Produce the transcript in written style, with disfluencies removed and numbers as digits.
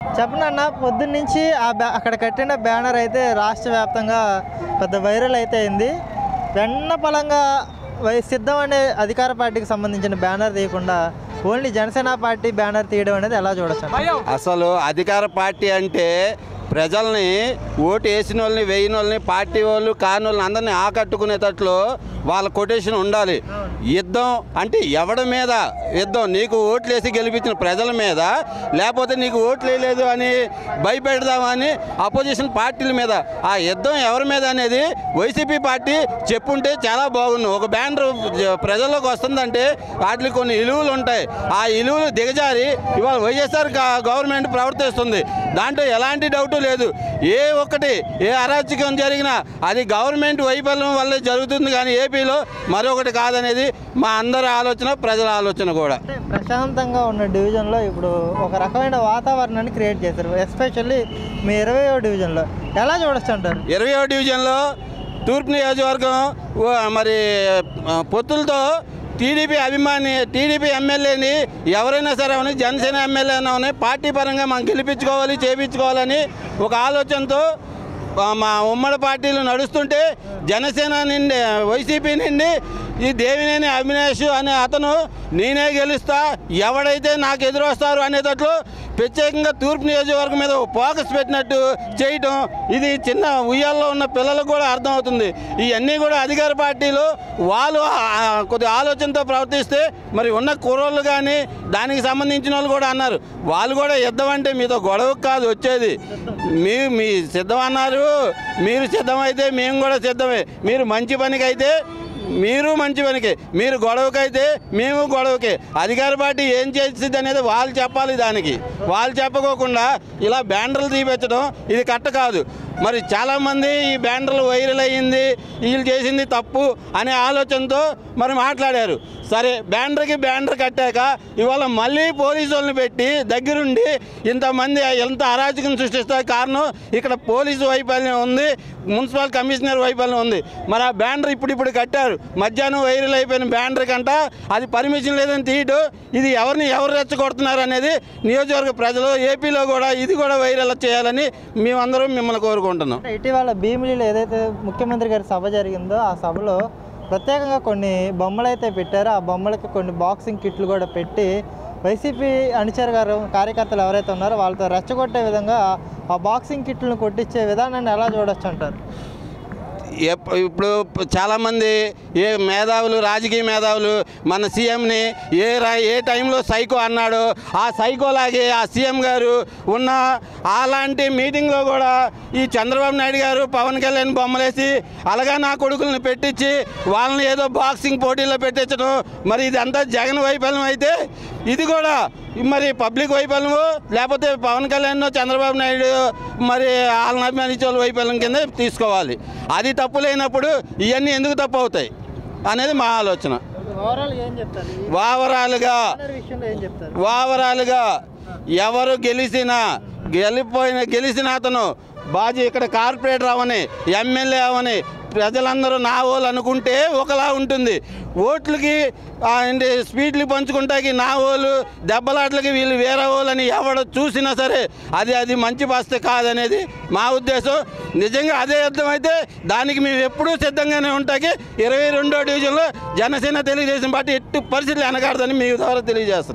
చెప్పనన్న పొద్దున్నుంచి అక్కడ కట్టిన బ్యానర్ అయితే రాష్ట్ర వ్యాప్తంగా పెద్ద వైరల్ అయితే అయింది. వెన్నపలంగా సిద్ధం అనే అధికార పార్టీకి సంబంధించిన బ్యానర్ తీయకుండా ఓన్లీ జనసేన పార్టీ బ్యానర్ తీయడం అనేది ఎలా చూడొచ్చు? అసలు అధికార పార్టీ అంటే ప్రజల్ని ఓటు వేసిన వాళ్ళని వేయని వాళ్ళని పార్టీ వాళ్ళు కాని వాళ్ళని అందరినీ ఆకట్టుకునేటట్లు వాళ్ళ కొటేషన్ ఉండాలి. యుద్ధం అంటే ఎవడి మీద యుద్ధం? నీకు ఓట్లు వేసి గెలిపించిన ప్రజల మీద, లేకపోతే నీకు ఓట్లు వేయలేదు అని భయపెడదామని అపోజిషన్ పార్టీల మీద. ఆ యుద్ధం ఎవరి మీద అనేది వైసీపీ పార్టీ చెప్పుంటే చాలా బాగుండు. ఒక బ్యానర్ ప్రజల్లోకి వస్తుందంటే వాటికి కొన్ని విలువలు ఉంటాయి. ఆ విలువలు దిగజారి ఇవాళ వైఎస్ఆర్ గవర్నమెంట్ ప్రవర్తిస్తుంది. దాంట్లో ఎలాంటి డౌట్ లేదు. ఏ అరాచకం జరిగినా అది గవర్నమెంట్ వైఫల్యం వల్లే జరుగుతుంది, కానీ ఏపీలో మరొకటి కాదనేది మా అందరి ఆలోచన, ప్రజల ఆలోచన కూడా. ప్రశాంతంగా ఉన్న డివిజన్లో ఇప్పుడు ఒక రకమైన వాతావరణాన్ని క్రియేట్ చేశారు. ఎస్పెషల్లీ మీ 20వ డివిజన్లో ఎలా చూడొచ్చు అంటారు? 20వ డివిజన్లో తూర్పు నియోజకవర్గం మరి పొత్తులతో టీడీపీ ఎమ్మెల్యేని ఎవరైనా సరే అవని, జనసేన ఎమ్మెల్యేని పార్టీ పరంగా మనం గెలిపించుకోవాలి, చేయించుకోవాలని ఒక ఆలోచనతో మా ఉమ్మడి పార్టీలు నడుస్తుంటే జనసేన నుండి, వైసీపీ నుండి ఈ దేవినేని అవినాష్ అనే అతను నేనే గెలుస్తా, ఎవడైతే నాకు ఎదురు వస్తారు అనేటట్లు ప్రత్యేకంగా తూర్పు నియోజకవర్గం మీద ఫోకస్ పెట్టినట్టు చేయటం, ఇది చిన్న ఉయ్యాల్లో ఉన్న పిల్లలకు కూడా అర్థమవుతుంది. ఇవన్నీ కూడా అధికార పార్టీలు వాళ్ళు కొద్ది ఆలోచనతో ప్రవర్తిస్తే మరి ఉన్న కుర్రోళ్ళు కానీ దానికి సంబంధించిన వాళ్ళు కూడా అన్నారు, వాళ్ళు కూడా యుద్ధం అంటే మీతో గొడవకు కాదు వచ్చేది, మీ సిద్ధం అన్నారు, మీరు సిద్ధమైతే మేము కూడా సిద్ధమే, మీరు మంచి పనికి అయితే మీరు మంచి పనికి, మీరు గొడవకైతే మేము గొడవకే. అధికార పార్టీ ఏం చేసింది అనేది వాళ్ళు చెప్పాలి. దానికి వాళ్ళు చెప్పకోకుండా ఇలా బ్యానర్లు తీపెచ్చడం ఇది కరెక్ట్ కాదు. మరి చాలామంది ఈ బ్యానర్లు వైరల్ అయ్యింది, వీళ్ళు చేసింది తప్పు అనే ఆలోచనతో మరి మాట్లాడారు. సరే, బ్యానర్ కట్టాక ఇవాళ మళ్ళీ పోలీసు వాళ్ళని పెట్టి దగ్గరుండి ఇంతమంది ఎంత అరాచకం సృష్టిస్తే కారణం ఇక్కడ పోలీసు వైఫల్యం ఉంది, మున్సిపల్ కమిషనర్ వైఫల్యం ఉంది. మరి ఆ బ్యానర్ ఇప్పుడు కట్టారు, మధ్యాహ్నం వైరల్ అయిపోయిన బ్యానర్ కంట అది పర్మిషన్ లేదని తీయడం, ఇది ఎవరు రెచ్చగొడుతున్నారు అనేది నియోజకవర్గ ప్రజలు, ఏపీలో కూడా ఇది కూడా వైరల్ చేయాలని మేమందరం మిమ్మల్ని కోరుకుంటున్నాం. ఇటీవల భీమిలిలో ఏదైతే ముఖ్యమంత్రి గారి సభ జరిగిందో ఆ సభలో ప్రత్యేకంగా కొన్ని బొమ్మలు అయితే పెట్టారో, ఆ బొమ్మలకి కొన్ని బాక్సింగ్ కిట్లు కూడా పెట్టి వైసీపీ అనుచర గారు కార్యకర్తలు ఎవరైతే ఉన్నారో వాళ్ళతో రెచ్చగొట్టే విధంగా ఆ బాక్సింగ్ కిట్లను కొట్టించే విధానాన్ని ఎలా చూడొచ్చు అంటారు? ఇప్పుడు చాలామంది మేధావులు, రాజకీయ మేధావులు మన సీఎంని ఏ టైంలో సైకో అన్నాడో ఆ సైకోలాగే ఆ సీఎం గారు ఉన్న అలాంటి మీటింగ్లో కూడా ఈ చంద్రబాబు నాయుడు గారు పవన్ కళ్యాణ్ బొమ్మలేసి అలాగా నా కొడుకులను పెట్టించి వాళ్ళని ఏదో బాక్సింగ్ పోటీల్లో పెట్టించడం, మరి ఇదంతా జగన్ వైఫల్యం అయితే ఇది కూడా మరి పబ్లిక్ వైఫల్యము, లేకపోతే పవన్ కళ్యాణ్ చంద్రబాబు నాయుడు మరి వాళ్ళని అభిమానించే వాళ్ళ వైఫల్యం కింద తీసుకోవాలి. అది తప్పు లేనప్పుడు ఇవన్నీ ఎందుకు తప్పు అవుతాయి అనేది మా ఆలోచన. ఓవరాల్గా ఎవరు గెలిచిన అతను బాజీ ఇక్కడ కార్పొరేటర్ అవని, ఎమ్మెల్యే అవని ప్రజలందరూ నా వాళ్ళు అనుకుంటే ఒకలా ఉంటుంది. ఓట్లకి స్పీడ్లు పంచుకుంటాకి నా వాళ్ళు, దెబ్బలాట్లకి వీళ్ళు వేరే వాళ్ళని ఎవడు చూసినా సరే అది మంచి పరిస్థితి కాదనేది మా ఉద్దేశం. నిజంగా అదే అర్థమైతే దానికి మేము ఎప్పుడూ సిద్ధంగానే ఉంటాకి 22వ డివిజన్లో జనసేన తెలుగుదేశం పార్టీ ఎట్టి పరిస్థితులు వెనకాడదని మీ ద్వారా తెలియజేస్తున్నాం.